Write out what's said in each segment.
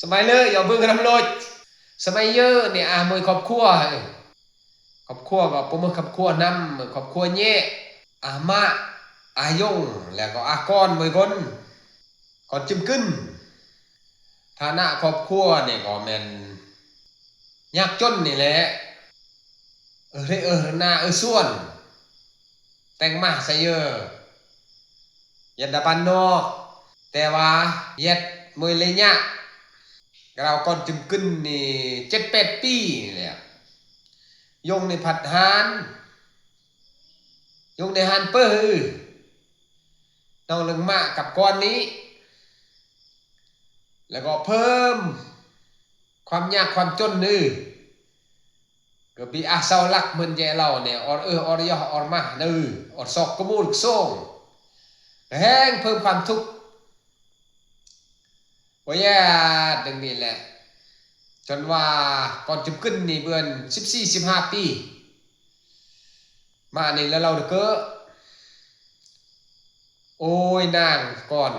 สมัยเลยอย่าเบิ่งกันทำโลดสมัยเยอะเนี่ยมวยครอบครัวครอบครัวก็ผมมือครอบครัวนำครอบครัวเย่มาอายงแล้วก็กอนมือคนก่อนจิ้มขึ้นฐานะครอบครัวเนี่ยก็แม่นยากจนนี่แหละหน้าส่วนแต่งมาใส่เยอะยันดาปันนอกแต่ว่าเย็ดมวยเลยเนี่ยเราก่อนจิ้มขึ้นนี่7-8 ปีนี่แหละยงในผัดหานยงในฮันเปอร์น้องเรื่องมากับก้อนนี้แล้วก็เพิ่มความยากความจนนี่ก็ปีเศร้าลักเหมือนแย่เราเนี่ยอรยออรมานี่อดศอกกมูลส่งแห้งเพิ่มความทุกข์ว่าแย่ดังนี้แหละจนว่าก่อนจะขึ้นนี่เบือน14-15 ปีมานี่แล้วเราเด้อโอ้ยนางก่อน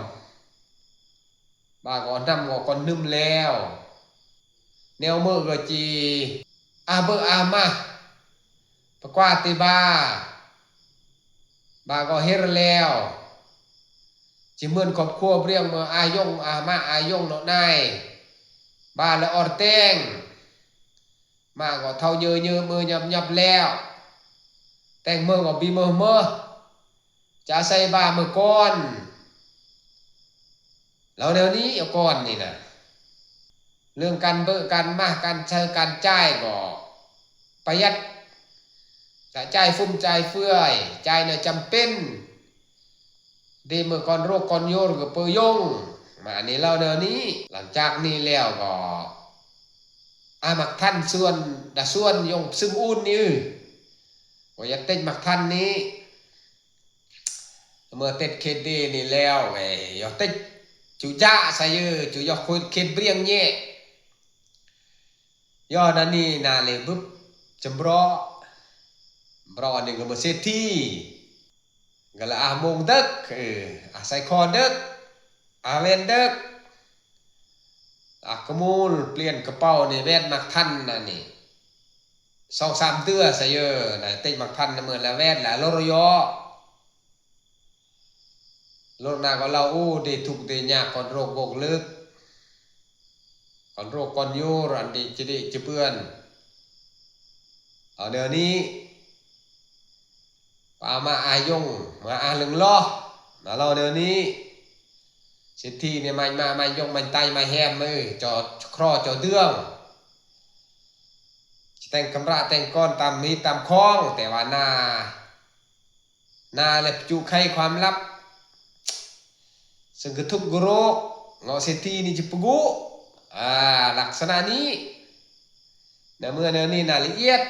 บาก่อนนำก่อนนึ่มแล้วแนวเมื่อก็จีเบอมาปะกวาติบาก็เฮ็ดแล้วจิเหมือนครอบครัวเรียงเมื่ออายงมาอายงเนาะนายบาละออดแตงมาก็เท่าเยอะมือยับแล้วแต่งเมื่อก็บีเมื่อจะใส่บาเมื่อก่อนแล้วเดี๋ยวนี้เอาก่อนนี่นะเรื่องการเบิกการมาการใช้การจ่ายก็ประหยัดแต่จ่ายฟุ่มจ่ายเฟื่อยจ่ายเนี่ยจำเป็นดีเมื่อก่อนโรคก่อนโยนกับเปยงมาอันนี้เราเดี๋ยวนี้หลังจากนี้แล้วก็มักท่านส่วนยงซึมอุ่นนี่ว่าจะเต้นมักท่านนี้เมื่อเต้นเคดีนี่แล้วไอ้ยอเต้นจุจ้าใส่เยอะจุยอคุยเคดเบรียงเงี้ยยอดนั้นนี่นาเลยปุ๊บจำรอหนึ่งก็มาเซทีก็ละมงเด็กใส่คอเด็กเวนเด็กกระมูลเปลี่ยนกระเป๋าในแว่นมักทันนั่นนี่2-3 เตื้อใส่เยอะนะเต้นมักทันเหมือนละแว่นละรถยอรถนาก็เราได้ถูกได้ยากก่อนโรคบกลึกก่อนโรคก่อนยูรันดีจะได้จะเพื่อนเดี๋ยวนี้มาอายงมาเรื่องล้อมาเราเดี๋ยวนี้สิทธิเนี่ยมายงมันไตมาแฮมมือจอดครอจอเดืองแต่งกำระแต่งก้อนตามมีตามคล้องแต่ว่านาเล็บจุไข่ความลับซึ่งกระทุกโรคเงาสิทธินี่จะปกุลักษณะนี้เมื่อนี้นาละเอียด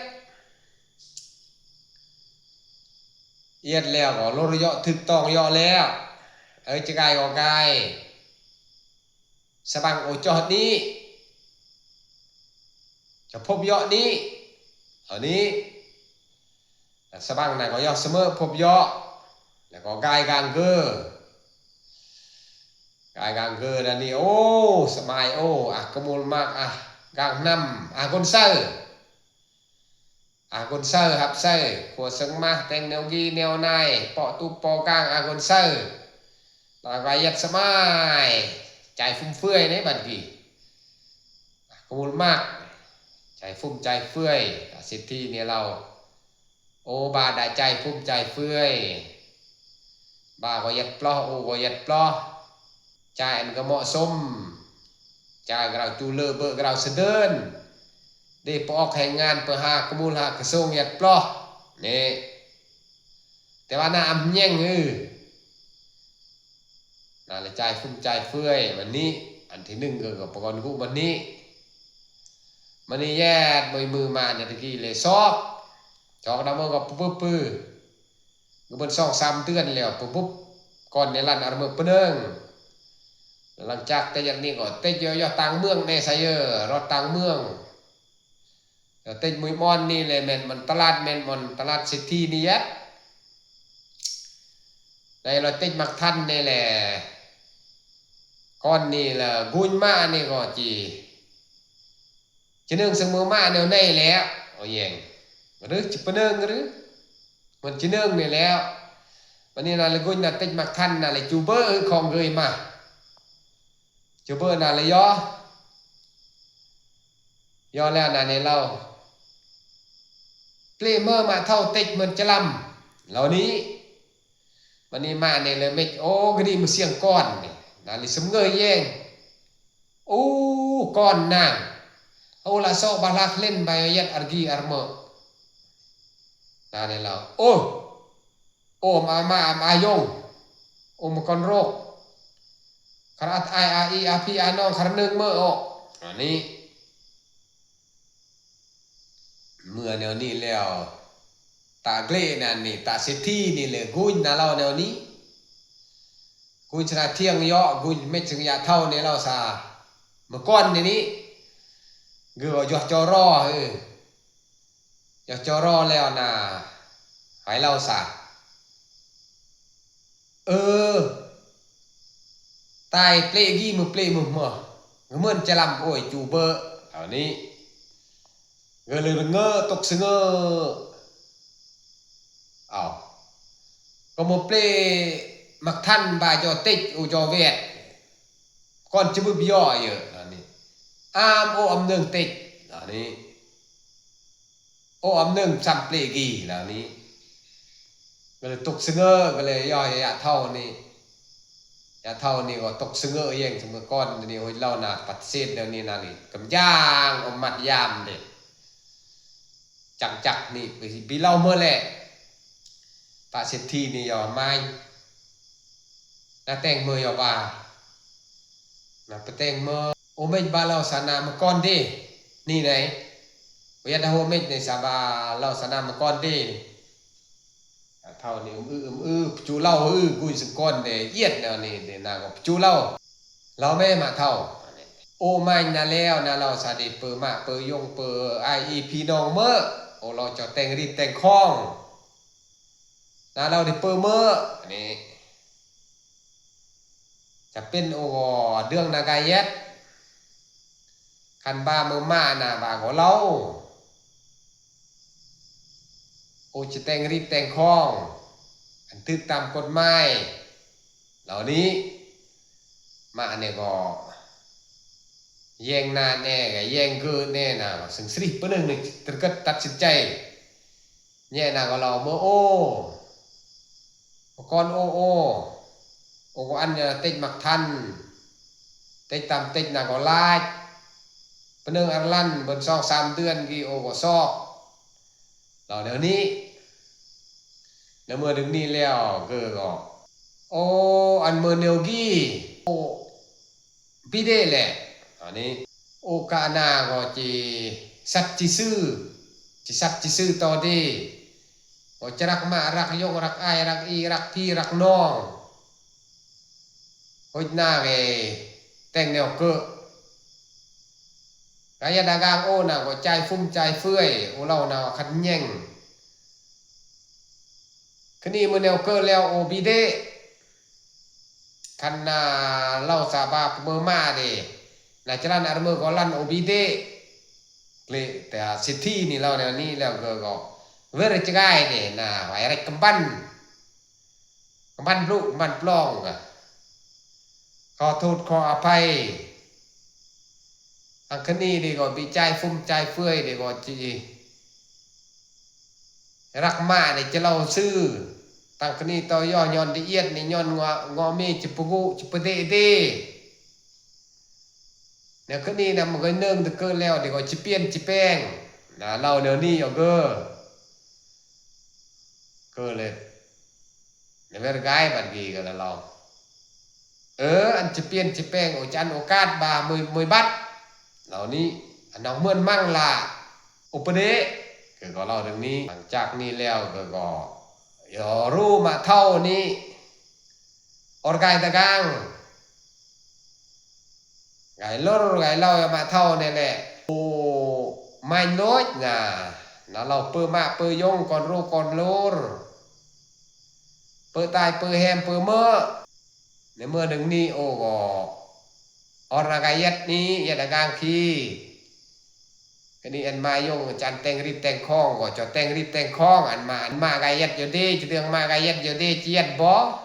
แล้วก็ลดระยะถึกต้องย่อแล้วจะกายก็กายสบังโอจอดนี้จะพบย่อนี้อันนี้สบังไหนก็ย่อเสมอพบย่อแล้วก็กายกางเกนั่นนี่โอ้สมัยกระมูลมากกางนำคนเซอร์คนเซอร์ครับเซอร์ขัวซึงมาแต่งแนวกีแนวนายปอตุปอกลางคนเซอร์ตากายยัดสมัยใจฟุ่มเฟื่อยในบัดกี้กระมูลมากใจฟุ่มใจเฟื่อยสิทธิเนี่ยเราบาได้ใจฟุ่มใจเฟื่อยบาก็ยัดปลอก็ยัดปลอใจอันก็เหมาะสมใจเราจูเลอเบอร์เราเสดินได้ปอกแข่งงานเพื่อหากมูลหากระทรวงยัดปลอนี่แต่ว่าน่าแย่งน่าละใจฟุ้งใจเฟื่อยวันนี้อันที่หนึ่งเกิดกับประกอบกุวันนี้แย่มือมาเนี่ยตะกี้เลยซอกจอกดำมันก็ปุ๊บก็เป็น2-3 เดือนแล้วปุ๊บก่อนในร้านอารมณ์เปิ้งหลังจากแต่อย่างนี้ก็เต้ยยอต่างเมืองในไซเยอร์รถต่างเมืองเต้ยมุยมอนนี่เลยมันตลาดมันตลาดซิตี้นี่ยัดในเราเต้ยมักทันนี่แหละก con ni là gun ma ni có chỉ nương sương mơ ma nêu này lẽ ôi yeng rứ chỉ bên nương rứ mình chỉ nương này lẽวันนี้นาเลยกุนนาติดมักทันนาเลยจูเบอร์ของเกยมาจูเบอร์นาเลยย่แล้วนาเนี่ยเราเปลี่ยนเมื่อมาเท่าติดมันจะลำเหล่านี้วันนี้มาเนี่ยเลยไม่โอ้ก็ดีมาเสียงก้อนนาเลยสมเงยแย่งโอ้ก้อนนางเอาละโซบาลักเล่นใบยัดอาร์กีอาร์เมอร์นาเนี่ยเราโอ้มายงโอมกอนโรคคาราไออาอีอาพีอานองคาร์นึงเมื่ออันนี้เมื่อแนวนี้แล้วตาเกล้นั่นนี่ตาเศรษฐีนี่เลยกุญนะเราแนวนี้กุญชนะเที่ยงย่อกุญไม่ถึงยาเท่าเนี่ยเราซาเมื่อก่อนนี้เกือบหยอดจอรอหยอดจอรอแล้วนะหายเราซาตายเปลกี้มือเปลมือเมื่อจะลำโอ้ยจูเบอร์เอานี้เงยเลยเงอตกเงอเอาก็มือเปลมักทันบายจอติดอุจอเวทก่อนจะมือบิย่อเยอะอันนี้อามหนึ่งติดอันนี้อามหนึ่งซ้ำเปลกี้อันนี้ก็เลยตกเงอก็เลยย่อยเท่านี้เท่านี้ก็ตกเงอเองสมมติก้อนนี้เราหนาปัดเศษเดี๋ยวนี้นี่กำย่างอมมัดยามเด็ดจักนี่ปีเล่าเมื่อแหละตาเศรษฐีนี่อย่าไม้น่าแต่งมืออย่าบ่าน่าไปแต่งมือโอเมนบาเราสนามาก้อนดินี่ไหนวิญญาณโอเมนในสาบาเราสนามาก้อนดิเท่านี้จูเล่ากุยสก้อนเดเอียดแนวนี้เดนางจูเล่าเราไม่มาเท่าโอไม่นาแล้วนาเราสาดิเปอร์มาเปอร์ยงเปอร์ไอพีน้องเมื่อโอเราจะแต่งรีดแต่งคล้องนาเราดิเปอร์เมื่ออันนี้จะเป็นโอเรื่องนากายยัดคันบาเมื่อมานาบาของเราโอจะแต่งรีบแต่งคล้องอันทึกตามกฎหมายเหล่านี้มาเนี่ยก็แย่งนาแน่กับแย่งเกินแน่นะสึงสรีปนึงนี่ตรึกตัดสินใจแย่นาก็เราเมื่อก่อนโอก็อันเนี่ยติดมักทันติดตามติดนาก็ลายปนึงอันลั่นบน2-3 เดือนกี่โอก็ซอกเราเดี๋ยวนี้แล้วเมื่อถึงนี้แล้วก็อันเมื่อเนวกี้พี่ได้แหละอันนี้กานาก็จีสัตจิซื่อต่อดีก็จะรักมารักยงรักไอรักอีรักพี่รักน้องโหยหน้าเวแต่งแนวกายดางน่ะก็ใจฟุ้มใจเฟื่อยเราน่ะขัดแย้งคืนนี้มือแนวแล้วโอบีเดคันนาเล่าสาบาเมื่อมาเดนาจรันอารเมอร์ก็ลั่นโอบีเดเลยแต่สิทธินี่เราเนี่ยนี่แล้วก็เวรจะง่ายเดน่ะไว้อะไรกำบันลูกมันปล้องขอโทษขออภัยอันนี้ดีก็ปีใจฟุ้มใจเฟื่อยดีก็จีรักมาเนี่ยจะเล่าซื่อตั้งคนี้ต่อย่อยอนดีเอียดนี่ย้อนงอมีจิปกุจิปเดเนี่ยคนี้นะมันก็เนื่องตะเกินแล้วดีก็จิเปียนจิแป้งนะเราเดี๋ยวนี้เอาเลยเนี่ยเวรกายบัดกีกันแล้วเราอันจิเปียนจิแป้งโอจันโอกาสบามวยบัดเหล่านี้อันน้องเมื่อนมั่งละอุปเดะก็เล่าเรื่องนี้หลังจากนี้แล้วก็รู้มาเท่านี้อร์ไกตะกังไก่ล้อไก่เล่ามาเท่านี่แหละไม่น้อยนะเราเปิดมาเปิดยงก่อนรู้ก่อนรู้เปิดตายเปิดแฮมเปิดเมื่อในเมื่อหนึ่งนี้ก็ orang ayat ni ya dagang khi cái này anh mai dùng chăn teng rít teng khong gọi cho teng rít teng khong anh ma gayat vô đi chứ đừng ma gayat vô đi chiết bó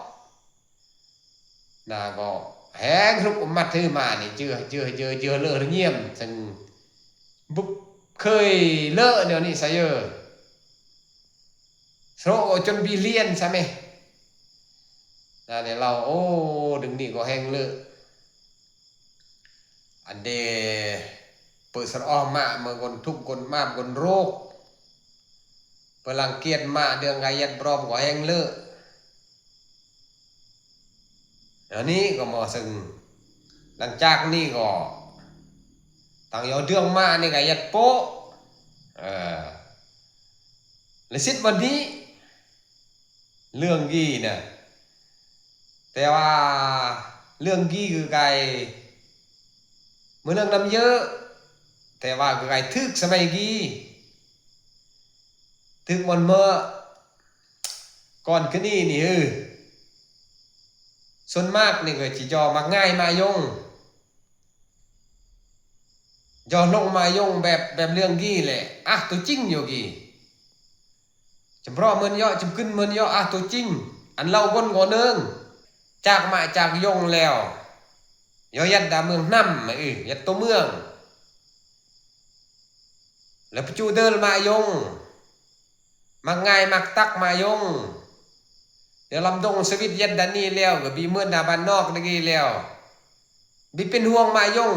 là có hé lúc mặt thư mà này chưa lỡ nghiêm thành bục khơi lỡ nữa này sao giờ số chuẩn bị liên sao mày là đểเราđừng đi có hẹn lỡ anh đểเปิดสระออกมาเมื่อคนทุกคนมาคนโรคพลังเกียรติมาเดืองไงยัดปลอมก็แห้งเลืออันนี้ก็มอสึงหลังจากนี้ก็ต่างยอเดืองมานี่ไงยัดโป๊ะและสิทธิ์วันนี้เรื่องกี้เนี่ยแต่ว่าเรื่องกี้คือไงเมื่อเรื่องน้ำเยอะแต่ว่าไงทึกสมัยกี้ทึกวันเมื่อก่อนขึ้นนี่ส่วนมากนี่ก็chỉ choมักง่ายมายงยอลงมายงแบบเรื่องกี้แหละตัวจริงอยู่กี้จำเพราะมันย่อจำขึ้นมันย่อตัวจริงอันเล่าก้นก่อนเนืองจากมาจากยงแล้วย่อยัดดาเมืองน้ำยัดตัวเมืองแล้วปัจจุเดินมายงมักง่ายมักตักมายงเดี๋ยวลำดงสวิตยัดดันนี่แล้วก็บีเมื่อนาบานนอกตะกี้แล้วบีเป็นห่วงมายง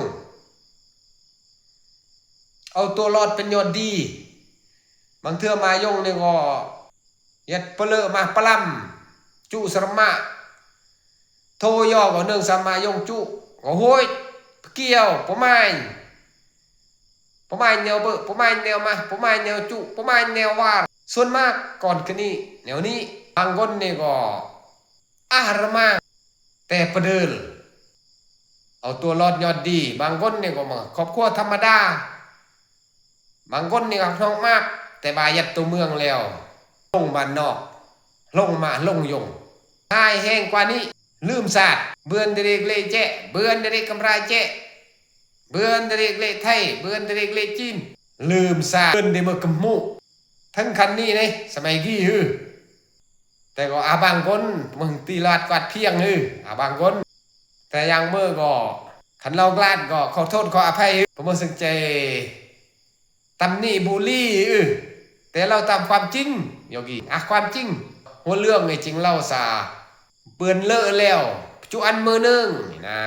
เอาตัวรอดเป็นยอดดีบางเทื่อมายงนี่ก็ยัดเปลือมาปล้ำจุสรมะโทย่อก็เนื่องสามายงจุก็โห้ยเกี่ยวประมาณแนวเบอร์ประมาณแนวมาประมาณแนวจุประมาณแนวว่าส่วนมากก่อนกันนี้แนวนี้บางคนนี่ก็อาหารมากแต่ประเดินเอาตัวรอดยอดดีบางคนนี่ก็มาครอบครัวธรรมดาบางคนนี่ก็ท้องมากแต่บายัดตัวเมืองแล้วลงบ้านนอกลงมาลงยงทายแห้งกว่านี้ลืมศาสตร์เบือนเด็กเล่เจ๊เบือนเด็กกำไรเจ๊เบือนเด็กเล่ไทยเบือนเด็กเล่จีนลืมศาสตร์เบือนเด็กเมืองกำมุทั้งคันนี้นี่สมัยกี้แต่ก็บางคนมึงตีลาดกวาดเพียงบางคนแต่ยังเมื่อก็ขันเรากลาดก็ขอโทษขออภัยผมมาสึกใจตำหนิบูลลี่แต่เราตามความจริงโยกีความจริงหัวเรื่องไอ้จริงเล่าซาเปื่อนเลอะแล้วจุอันมือนึงนี่นะ